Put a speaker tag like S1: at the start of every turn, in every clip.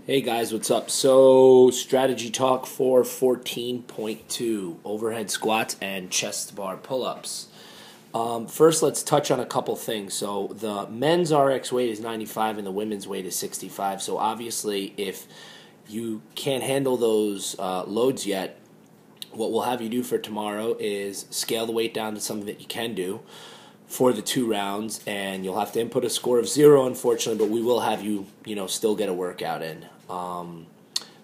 S1: Hey guys, what's up? So, strategy talk for 14.2 overhead squats and chest bar pull ups. First, let's touch on a couple things. So, the men's RX weight is 95 and the women's weight is 65. So, obviously, if you can't handle those loads yet, what we'll have you do for tomorrow is scale the weight down to something that you can do for the 2 rounds, and you'll have to input a score of 0, unfortunately, but we will have you, still get a workout in.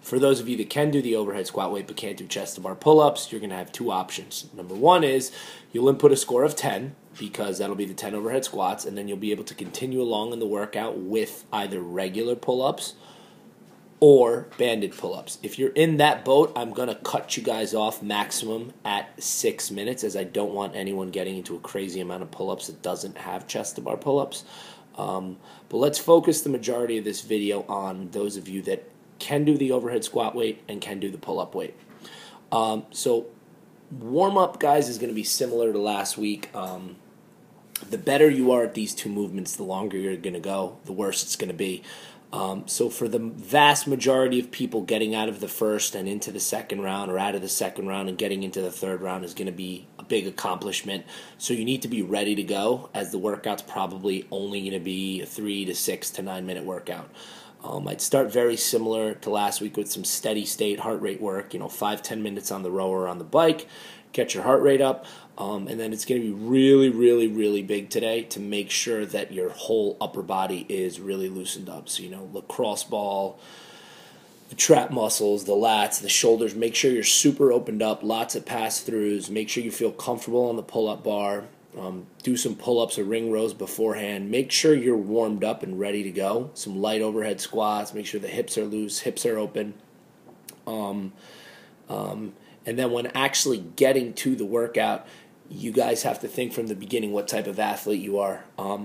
S1: For those of you that can do the overhead squat weight but can't do chest to bar pull-ups, you're going to have two options. Number one is you'll input a score of 10 because that'll be the 10 overhead squats, and then you'll be able to continue along in the workout with either regular pull-ups or banded pull-ups. If you're in that boat, I'm going to cut you guys off maximum at 6 minutes, as I don't want anyone getting into a crazy amount of pull-ups that doesn't have chest to bar pull-ups. But let's focus the majority of this video on those of you that can do the overhead squat weight and can do the pull-up weight. So warm-up, guys, is going to be similar to last week. The better you are at these two movements, the longer you're going to go, the worse it's going to be. So for the vast majority of people, getting out of the first and into the second round, or out of the second round and getting into the third round, is going to be a big accomplishment. So you need to be ready to go, as the workout's probably only going to be a 3 to 6 to 9 minute workout. I'd start very similar to last week with some steady state heart rate work, 5-10 minutes on the rower or on the bike, get your heart rate up, and then it's going to be really, really, really big today to make sure that your whole upper body is really loosened up. So, lacrosse ball, the trap muscles, the lats, the shoulders, make sure you're super opened up, lots of pass-throughs, make sure you feel comfortable on the pull-up bar. Do some pull-ups or ring rows beforehand. Make sure you're warmed up and ready to go. Some light overhead squats. Make sure the hips are loose, hips are open. And then when actually getting to the workout, you guys have to think from the beginning what type of athlete you are.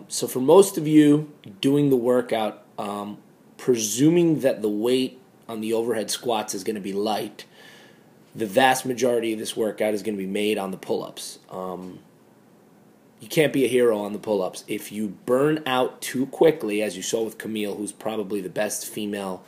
S1: So for most of you doing the workout, presuming that the weight on the overhead squats is going to be light, the vast majority of this workout is going to be made on the pull-ups. You can't be a hero on the pull-ups. If you burn out too quickly, as you saw with Camille, who's probably the best female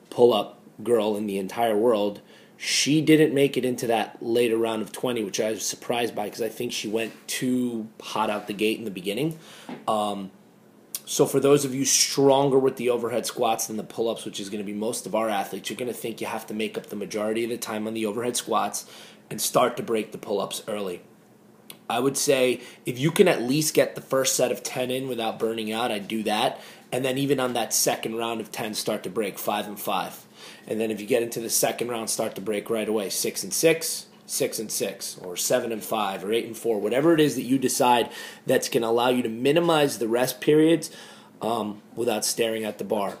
S1: pull-up girl in the entire world, she didn't make it into that later round of 20, which I was surprised by because I think she went too hot out the gate in the beginning. So for those of you stronger with the overhead squats than the pull-ups, which is going to be most of our athletes, you're going to think you have to make up the majority of the time on the overhead squats and start to break the pull-ups early. I would say if you can at least get the first set of 10 in without burning out, I'd do that. And then even on that second round of 10, start to break 5 and 5. And then if you get into the second round, start to break right away 6 and 6, 6 and 6, or 7 and 5, or 8 and 4, whatever it is that you decide that's going to allow you to minimize the rest periods without staring at the bar.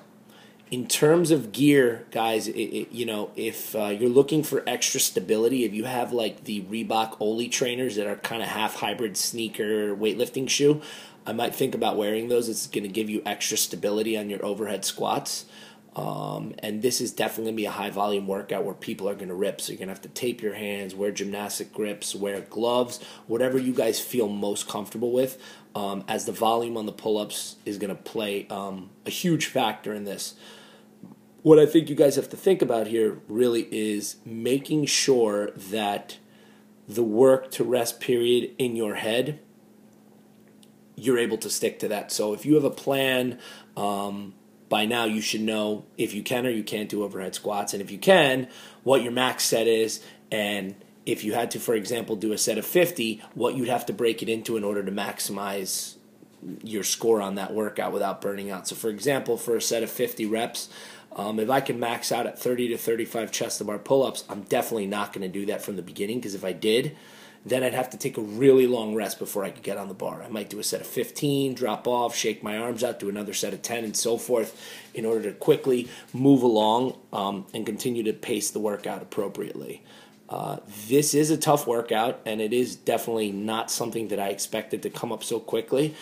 S1: In terms of gear, guys, if you're looking for extra stability, if you have like the Reebok Oli trainers that are kind of half hybrid sneaker weightlifting shoe, I might think about wearing those. It's going to give you extra stability on your overhead squats. And this is definitely going to be a high volume workout where people are going to rip. So you're going to have to tape your hands, wear gymnastic grips, wear gloves, whatever you guys feel most comfortable with, as the volume on the pull-ups is going to play a huge factor in this. What I think you guys have to think about here really is making sure that the work to rest period in your head, you're able to stick to that. So if you have a plan, by now you should know if you can or you can't do overhead squats, and if you can, what your max set is, and if you had to, for example, do a set of 50, what you'd have to break it into in order to maximize your score on that workout without burning out. So for example, for a set of 50 reps, if I can max out at 30 to 35 chest to bar pull-ups, I'm definitely not going to do that from the beginning, because if I did, then I'd have to take a really long rest before I could get on the bar. I might do a set of 15, drop off, shake my arms out, do another set of 10, and so forth, in order to quickly move along and continue to pace the workout appropriately. This is a tough workout, and it is definitely not something that I expected to come up so quickly.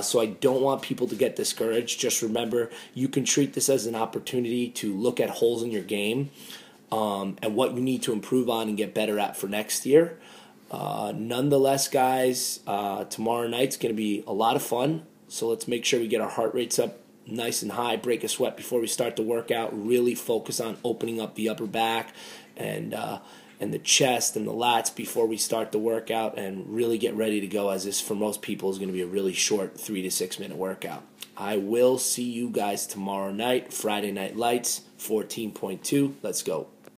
S1: So I don't want people to get discouraged. Just remember, you can treat this as an opportunity to look at holes in your game and what you need to improve on and get better at for next year. Nonetheless, guys, tomorrow night's going to be a lot of fun. So let's make sure we get our heart rates up nice and high, break a sweat before we start the workout. Really focus on opening up the upper back and the chest and the lats before we start the workout, and really get ready to go, as this for most people is going to be a really short 3 to 6 minute workout. I will see you guys tomorrow night, Friday Night Lights, 14.2. Let's go.